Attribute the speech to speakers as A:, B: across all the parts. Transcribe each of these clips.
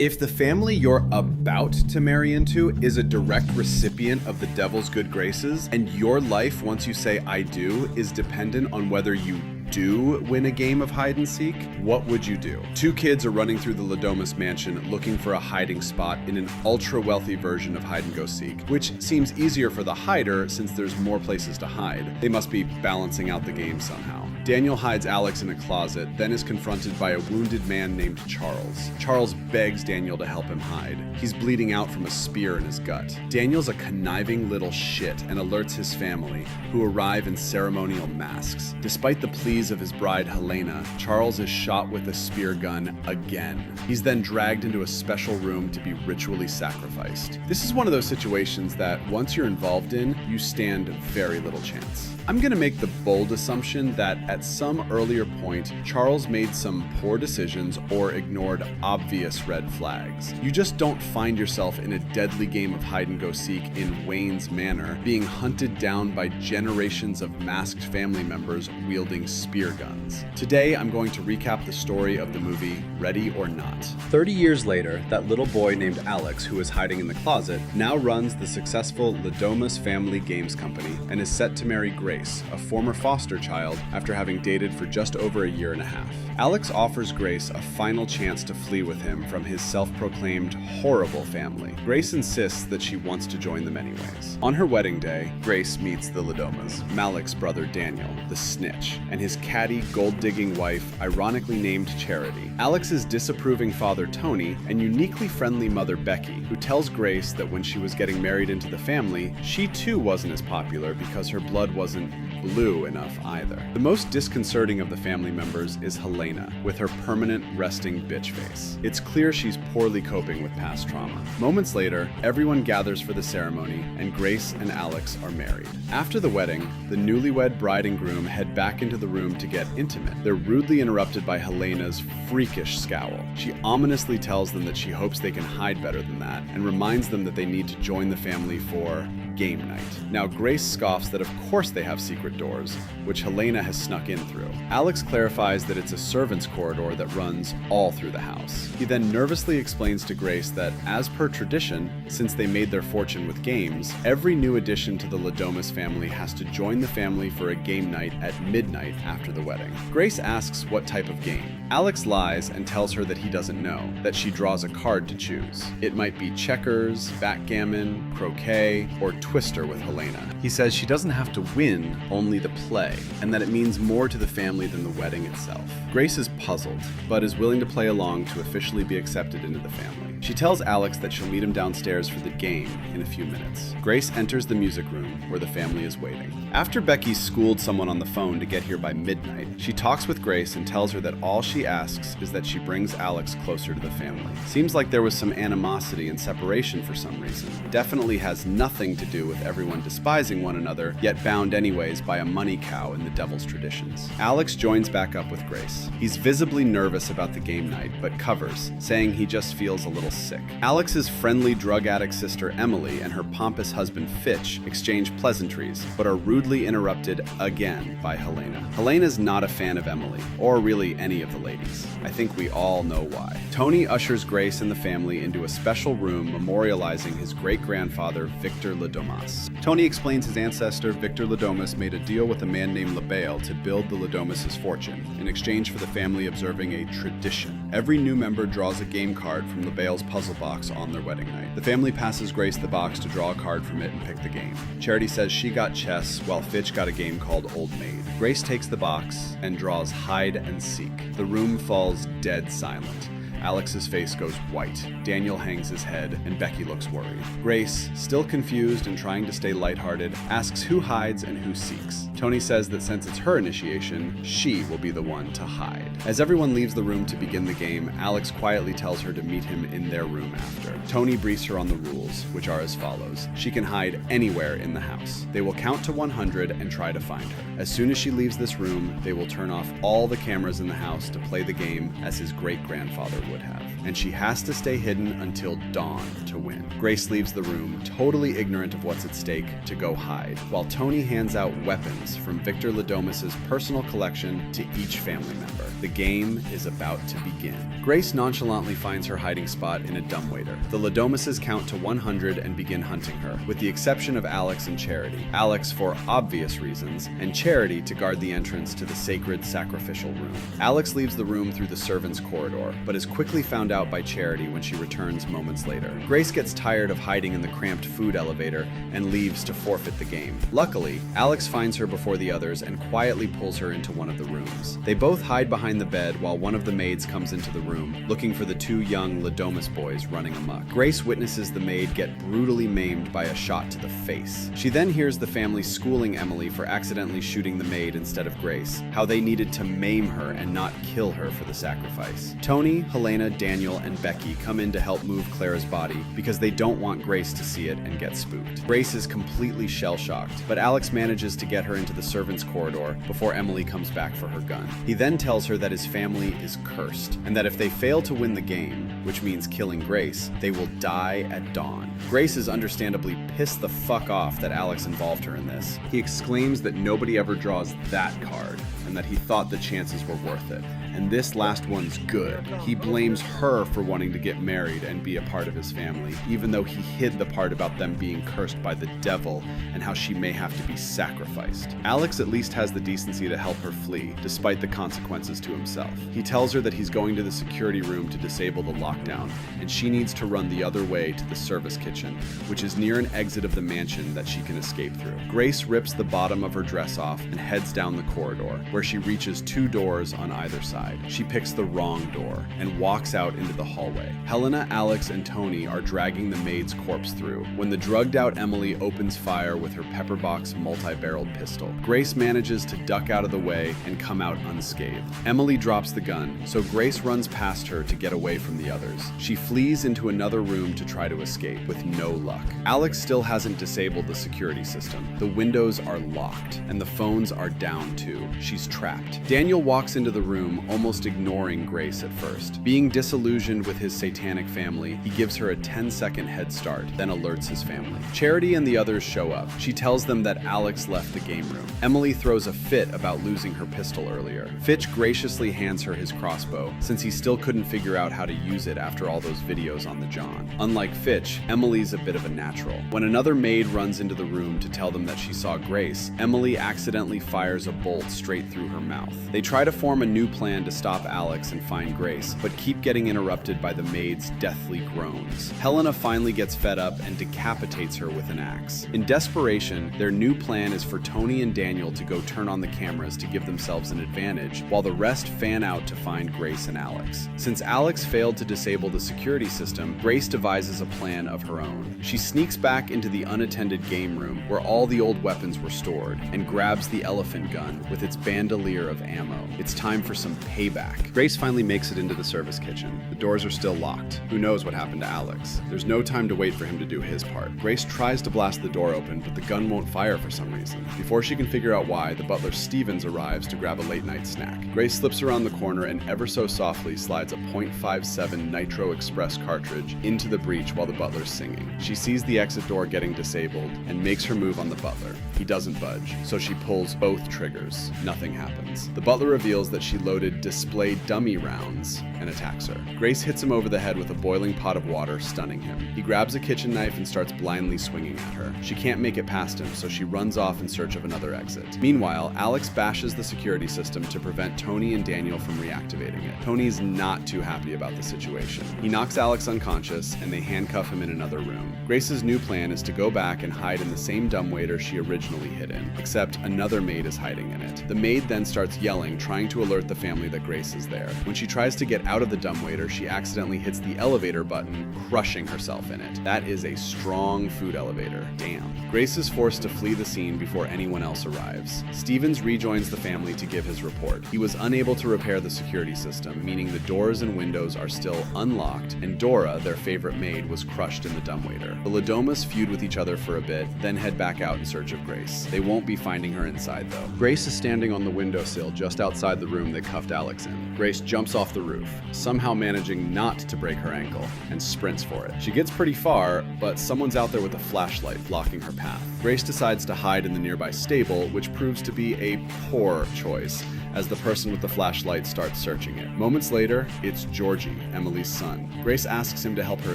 A: If the family you're about to marry into is a direct recipient of the devil's good graces, and your life once you say I do is dependent on whether you do win a game of hide and seek, what would you do? Two kids are running through the Domas mansion looking for a hiding spot in an ultra-wealthy version of hide and go seek, which seems easier for the hider since there's more places to hide. They must be balancing out the game somehow. Daniel hides Alex in a closet, then is confronted by a wounded man named Charles. Charles begs Daniel to help him hide. He's bleeding out from a spear in his gut. Daniel's a conniving little shit and alerts his family, who arrive in ceremonial masks. Despite the pleas of his bride Helena, Charles is shot with a spear gun again. He's then dragged into a special room to be ritually sacrificed. This is one of those situations that once you're involved in, you stand very little chance. I'm gonna make the bold assumption that at some earlier point, Charles made some poor decisions or ignored obvious red flags. You just don't find yourself in a deadly game of hide and go seek in Wayne's manner, being hunted down by generations of masked family members wielding spear guns. Today, I'm going to recap the story of the movie Ready or Not. 30 years later, that little boy named Alex, who was hiding in the closet, now runs the successful Domas family games company and is set to marry Grace, a former foster child, after having dated for just over a year and a half. Alex offers Grace a final chance to flee with him from his self-proclaimed horrible family. Grace insists that she wants to join them anyways. On her wedding day, Grace meets the Domas, Malik's brother Daniel, the snitch, and his catty, gold-digging wife, ironically named Charity. Alex's disapproving father Tony, and uniquely friendly mother Becky, who tells Grace that when she was getting married into the family, she too wasn't as popular because her blood wasn't blue enough either. The most disconcerting of the family members is Helena, with her permanent resting bitch face. It's clear she's poorly coping with past trauma. Moments later, everyone gathers for the ceremony, and Grace and Alex are married. After the wedding, the newlywed bride and groom head back into the room to get intimate. They're rudely interrupted by Helena's freakish scowl. She ominously tells them that she hopes they can hide better than that, and reminds them that they need to join the family for game night. Now Grace scoffs that of course they have secret doors, which Helena has snuck in through. Alex clarifies that it's a servant's corridor that runs all through the house. He then nervously explains to Grace that, as per tradition, since they made their fortune with games, every new addition to the Domas family has to join the family for a game night at midnight after the wedding. Grace asks what type of game. Alex lies and tells her that he doesn't know, that she draws a card to choose. It might be checkers, backgammon, croquet, or Twister with Helena. He says she doesn't have to win, only to play, and that it means more to the family than the wedding itself. Grace is puzzled, but is willing to play along to officially be accepted into the family. She tells Alex that she'll meet him downstairs for the game in a few minutes. Grace enters the music room where the family is waiting. After Becky schooled someone on the phone to get here by midnight, she talks with Grace and tells her that all she asks is that she brings Alex closer to the family. Seems like there was some animosity and separation for some reason. Definitely has nothing to do with everyone despising one another, yet bound anyways by a money cow in the devil's traditions. Alex joins back up with Grace. He's visibly nervous about the game night, but covers, saying he just feels a little sick. Alex's friendly drug addict sister Emily and her pompous husband Fitch exchange pleasantries, but are rudely interrupted again by Helena. Helena's not a fan of Emily, or really any of the ladies. I think we all know why. Tony ushers Grace and the family into a special room memorializing his great-grandfather Victor Domas. Tony explains his ancestor Victor Domas made a deal with a man named LaBelle to build the Domas' fortune, in exchange for the family observing a tradition. Every new member draws a game card from LaBelle's puzzle box on their wedding night. The family passes Grace the box to draw a card from it and pick the game. Charity says she got chess, while Fitch got a game called Old Maid. Grace takes the box and draws hide and seek. The room falls dead silent. Alex's face goes white, Daniel hangs his head, and Becky looks worried. Grace, still confused and trying to stay lighthearted, asks who hides and who seeks. Tony says that since it's her initiation, she will be the one to hide. As everyone leaves the room to begin the game, Alex quietly tells her to meet him in their room after. Tony briefs her on the rules, which are as follows. She can hide anywhere in the house. They will count to 100 and try to find her. As soon as she leaves this room, they will turn off all the cameras in the house to play the game as his great-grandfather would have. and she has to stay hidden until dawn to win. Grace leaves the room, totally ignorant of what's at stake, to go hide, while Tony hands out weapons from Victor Domas's personal collection to each family member. The game is about to begin. Grace nonchalantly finds her hiding spot in a dumbwaiter. The Domases count to 100 and begin hunting her, with the exception of Alex and Charity. Alex for obvious reasons, and Charity to guard the entrance to the sacred sacrificial room. Alex leaves the room through the servants' corridor, but is quickly found out by Charity when she returns moments later. Grace gets tired of hiding in the cramped food elevator and leaves to forfeit the game. Luckily, Alex finds her before the others and quietly pulls her into one of the rooms. They both hide behind the bed while one of the maids comes into the room, looking for the two young Domas boys running amok. Grace witnesses the maid get brutally maimed by a shot to the face. She then hears the family schooling Emily for accidentally shooting the maid instead of Grace, how they needed to maim her and not kill her for the sacrifice. Tony, Helena, Daniel, and Becky come in to help move Clara's body because they don't want Grace to see it and get spooked. Grace is completely shell-shocked, but Alex manages to get her into the servants' corridor before Emily comes back for her gun. He then tells her that his family is cursed, and that if they fail to win the game, which means killing Grace, they will die at dawn. Grace is understandably pissed the fuck off that Alex involved her in this. He exclaims that nobody ever draws that card, and that he thought the chances were worth it. And this last one's good. He blames her for wanting to get married and be a part of his family, even though he hid the part about them being cursed by the devil and how she may have to be sacrificed. Alex at least has the decency to help her flee, despite the consequences to himself. He tells her that he's going to the security room to disable the lockdown, and she needs to run the other way to the service kitchen, which is near an exit of the mansion that she can escape through. Grace rips the bottom of her dress off and heads down the corridor, where she reaches two doors on either side. She picks the wrong door and walks out into the hallway. Helena, Alex, and Tony are dragging the maid's corpse through when the drugged-out Emily opens fire with her pepperbox multi-barreled pistol. Grace manages to duck out of the way and come out unscathed. Emily drops the gun, so Grace runs past her to get away from the others. She flees into another room to try to escape, with no luck. Alex still hasn't disabled the security system. The windows are locked, and the phones are down too. She's trapped. Daniel walks into the room, almost ignoring Grace at first. Being disillusioned with his satanic family, he gives her a 10-second head start, then alerts his family. Charity and the others show up. She tells them that Alex left the game room. Emily throws a fit about losing her pistol earlier. Fitch graciously hands her his crossbow, since he still couldn't figure out how to use it after all those videos on the John. Unlike Fitch, Emily's a bit of a natural. When another maid runs into the room to tell them that she saw Grace, Emily accidentally fires a bolt straight through her mouth. They try to form a new plan to stop Alex and find Grace, but keep getting interrupted by the maid's deathly groans. Helena finally gets fed up and decapitates her with an axe. In desperation, their new plan is for Tony and Daniel to go turn on the cameras to give themselves an advantage, while the rest fan out to find Grace and Alex. Since Alex failed to disable the security system, Grace devises a plan of her own. She sneaks back into the unattended game room where all the old weapons were stored and grabs the elephant gun with its bandolier of ammo. It's time for some payback. Grace finally makes it into the service kitchen. The doors are still locked. Who knows what happened to Alex? There's no time to wait for him to do his part. Grace tries to blast the door open, but the gun won't fire for some reason. Before she can figure out why, the butler Stevens arrives to grab a late-night snack. Grace slips around the corner and ever so softly slides a .57 Nitro Express cartridge into the breach while the butler's singing. She sees the exit door getting disabled and makes her move on the butler. He doesn't budge, so she pulls both triggers. Nothing happens. The butler reveals that she loaded display dummy rounds and attacks her. Grace hits him over the head with a boiling pot of water, stunning him. He grabs a kitchen knife and starts blindly swinging at her. She can't make it past him, so she runs off in search of another exit. Meanwhile, Alex bashes the security system to prevent Tony and Daniel from reactivating it. Tony's not too happy about the situation. He knocks Alex unconscious, and they handcuff him in another room. Grace's new plan is to go back and hide in the same dumbwaiter she originally hid in, except another maid is hiding in it. The maid then starts yelling, trying to alert the family that Grace is there. When she tries to get out of the dumbwaiter, she accidentally hits the elevator button, crushing herself in it. That is a strong food elevator. Damn. Grace is forced to flee the scene before anyone else arrives. Stevens rejoins the family to give his report. He was unable to repair the security system, meaning the doors and windows are still unlocked, and Dora, their favorite maid, was crushed in the dumbwaiter. The Domas feud with each other for a bit, then head back out in search of Grace. They won't be finding her inside, though. Grace is standing on the windowsill just outside the room they cuffed Alex in. Grace jumps off the roof. somehow managing not to break her ankle, and sprints for it. She gets pretty far, but someone's out there with a flashlight blocking her path. Grace decides to hide in the nearby stable, which proves to be a poor choice, as the person with the flashlight starts searching it. Moments later, it's Georgie, Emily's son. Grace asks him to help her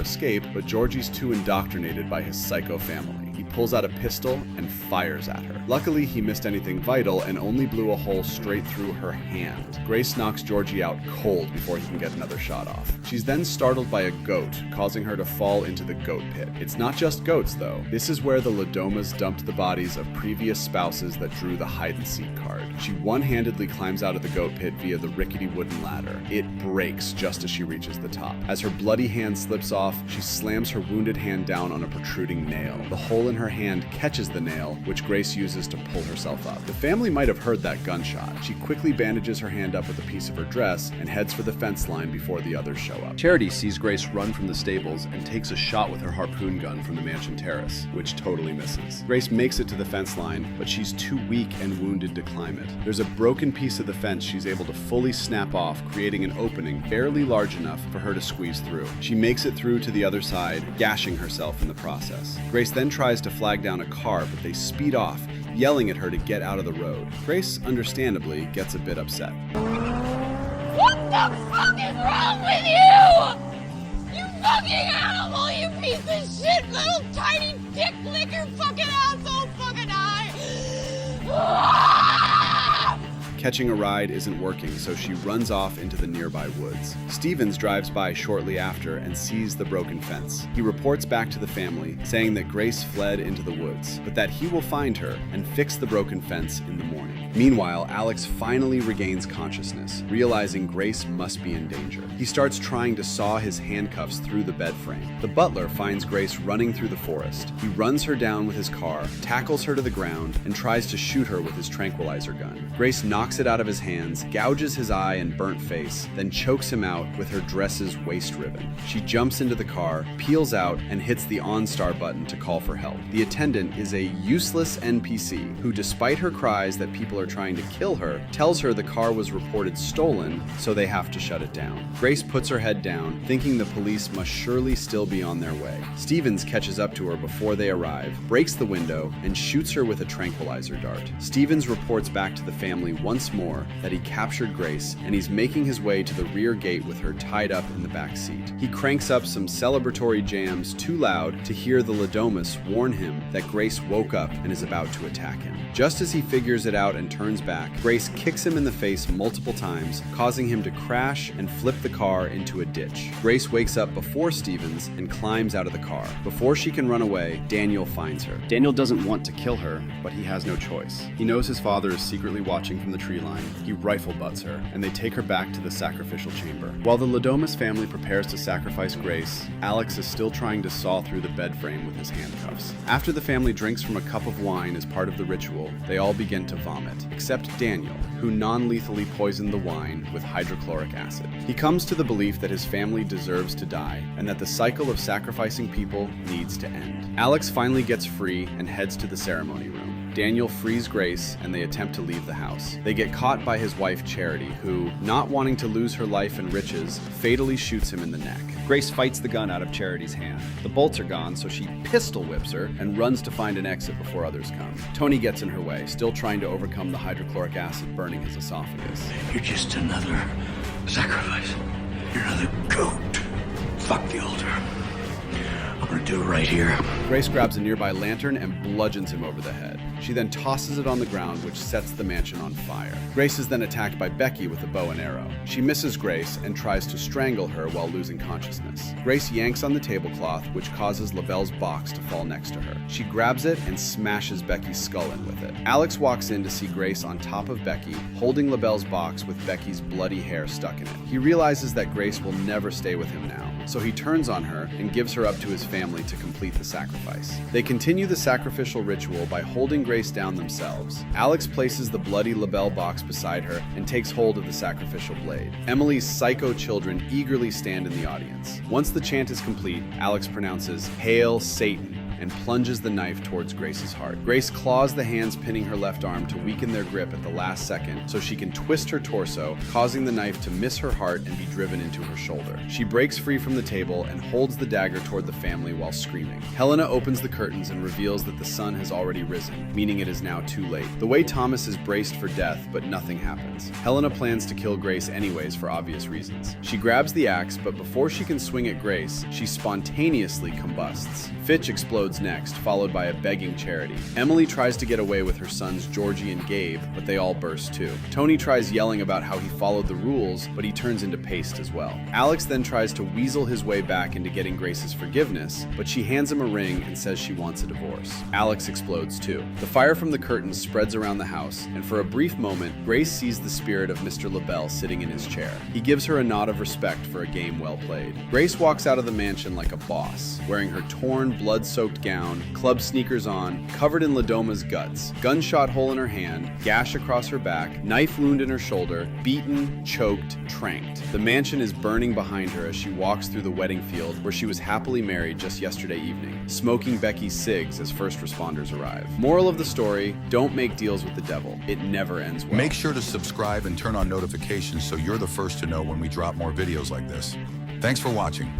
A: escape, but Georgie's too indoctrinated by his psycho family. He pulls out a pistol and fires at her. Luckily, he missed anything vital and only blew a hole straight through her hand. Grace knocks Georgie out cold before he can get another shot off. She's then startled by a goat, causing her to fall into the goat pit. It's not just goats, though. This is where the Domas dumped the bodies of previous spouses that drew the hide-and-seek card. She one-handedly climbs out of the goat pit via the rickety wooden ladder. It breaks just as she reaches the top. As her bloody hand slips off, she slams her wounded hand down on a protruding nail. The hole in her hand catches the nail, which Grace uses to pull herself up. The family might have heard that gunshot. She quickly bandages her hand up with a piece of her dress and heads for the fence line before the others show up. Charity sees Grace run from the stables and takes a shot with her harpoon gun from the mansion terrace, which totally misses. Grace makes it to the fence line, but she's too weak and wounded to climb it. There's a broken piece of the fence she's able to fully snap off, creating an opening barely large enough for her to squeeze through. She makes it through to the other side, gashing herself in the process. Grace then tries to flag down a car, but they speed off, yelling at her to get out of the road. Grace, understandably, gets a bit upset.
B: What the fuck is wrong with you? You fucking animal, you piece of shit, little tiny dick licker fucking asshole fucking eye!
A: Catching a ride isn't working, so she runs off into the nearby woods. Stevens drives by shortly after and sees the broken fence. He reports back to the family, saying that Grace fled into the woods, but that he will find her and fix the broken fence in the morning. Meanwhile, Alex finally regains consciousness, realizing Grace must be in danger. He starts trying to saw his handcuffs through the bed frame. The butler finds Grace running through the forest. He runs her down with his car, tackles her to the ground, and tries to shoot her with his tranquilizer gun. Grace knocks it out of his hands, gouges his eye and burnt face, then chokes him out with her dress's waist ribbon. She jumps into the car, peels out, and hits the OnStar button to call for help. The attendant is a useless NPC who, despite her cries that people are trying to kill her, tells her the car was reported stolen, so they have to shut it down. Grace puts her head down, thinking the police must surely still be on their way. Stevens catches up to her before they arrive, breaks the window, and shoots her with a tranquilizer dart. Stevens reports back to the family once more that he captured Grace, and he's making his way to the rear gate with her tied up in the back seat. He cranks up some celebratory jams too loud to hear the Domas warn him that Grace woke up and is about to attack him. Just as he figures it out and turns back, Grace kicks him in the face multiple times, causing him to crash and flip the car into a ditch. Grace wakes up before Stevens and climbs out of the car. Before she can run away, Daniel finds her. Daniel doesn't want to kill her, but he has no choice. He knows his father is secretly watching from the tree line. He rifle butts her, and they take her back to the sacrificial chamber. While the Domas family prepares to sacrifice Grace, Alex is still trying to saw through the bed frame with his handcuffs. After the family drinks from a cup of wine as part of the ritual, they all begin to vomit, except Daniel, who non-lethally poisoned the wine with hydrochloric acid. He comes to the belief that his family deserves to die, and that the cycle of sacrificing people needs to end. Alex finally gets free and heads to the ceremony room. Daniel frees Grace, and they attempt to leave the house. They get caught by his wife Charity, who, not wanting to lose her life and riches, fatally shoots him in the neck. Grace fights the gun out of Charity's hand. The bolts are gone, so she pistol whips her and runs to find an exit before others come. Tony gets in her way, still trying to overcome the hydrochloric acid burning his esophagus.
C: You're just another sacrifice. You're another goat. Fuck the altar. I'm gonna do it right here.
A: Grace grabs a nearby lantern and bludgeons him over the head. She then tosses it on the ground, which sets the mansion on fire. Grace is then attacked by Becky with a bow and arrow. She misses Grace and tries to strangle her while losing consciousness. Grace yanks on the tablecloth, which causes LaBelle's box to fall next to her. She grabs it and smashes Becky's skull in with it. Alex walks in to see Grace on top of Becky, holding LaBelle's box with Becky's bloody hair stuck in it. He realizes that Grace will never stay with him now, so he turns on her and gives her up to his family to complete the sacrifice. They continue the sacrificial ritual by holding Grace down themselves. Alex places the bloody LaBelle box beside her and takes hold of the sacrificial blade. Emily's psycho children eagerly stand in the audience. Once the chant is complete, Alex pronounces, "Hail Satan," and plunges the knife towards Grace's heart. Grace claws the hands pinning her left arm to weaken their grip at the last second so she can twist her torso, causing the knife to miss her heart and be driven into her shoulder. She breaks free from the table and holds the dagger toward the family while screaming. Helena opens the curtains and reveals that the sun has already risen, meaning it is now too late. The way Thomas is braced for death, but nothing happens. Helena plans to kill Grace anyways for obvious reasons. She grabs the axe, but before she can swing at Grace, she spontaneously combusts. Fitch explodes next, followed by a begging Charity. Emily tries to get away with her sons Georgie and Gabe, but they all burst too. Tony tries yelling about how he followed the rules, but he turns into paste as well. Alex then tries to weasel his way back into getting Grace's forgiveness, but she hands him a ring and says she wants a divorce. Alex explodes too. The fire from the curtains spreads around the house, and for a brief moment, Grace sees the spirit of Mr. LaBelle sitting in his chair. He gives her a nod of respect for a game well played. Grace walks out of the mansion like a boss, wearing her torn, blood-soaked gown, club sneakers on, covered in Domas' guts, gunshot hole in her hand, gash across her back, knife wound in her shoulder, beaten, choked, tranked. The mansion is burning behind her as she walks through the wedding field where she was happily married just yesterday evening, smoking Becky's cigs as first responders arrive. Moral of the story, don't make deals with the devil. It never ends well.
D: Make sure to subscribe and turn on notifications so you're the first to know when we drop more videos like this. Thanks for watching.